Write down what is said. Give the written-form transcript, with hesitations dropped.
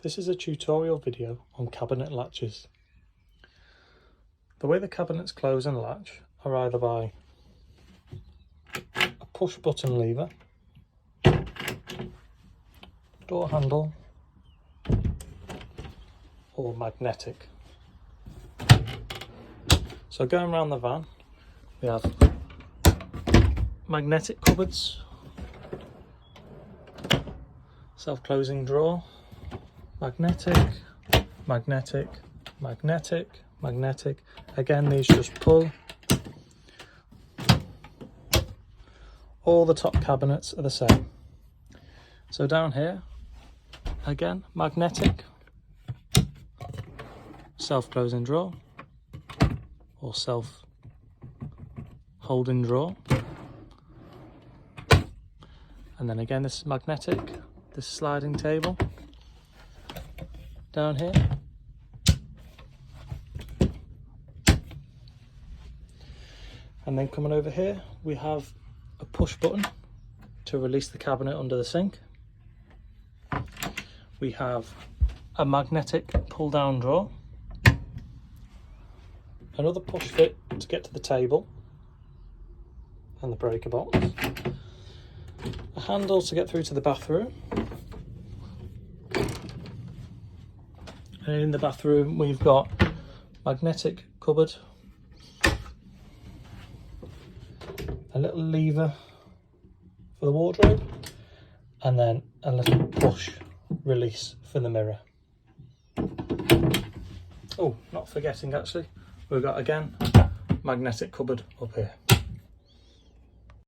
This is a tutorial video on cabinet latches. The way the cabinets close and latch are either by a push button lever, door handle, or magnetic. So going around the van, we have magnetic cupboards, self-closing drawer, magnetic, magnetic, magnetic, magnetic. Again, these just pull. All the top cabinets are the same. So down here, again, magnetic, self-closing drawer, or self-holding drawer. And then again, this is magnetic, this sliding table. Down here, and then coming over here we have a push button to release the cabinet under the sink. We have a magnetic pull down drawer, another push fit to get to the table and the breaker box, a handle to get through to the bathroom. And in the bathroom we've got magnetic cupboard, a little lever for the wardrobe, and then a little push release for the mirror. Oh, not forgetting actually, we've got again magnetic cupboard up here.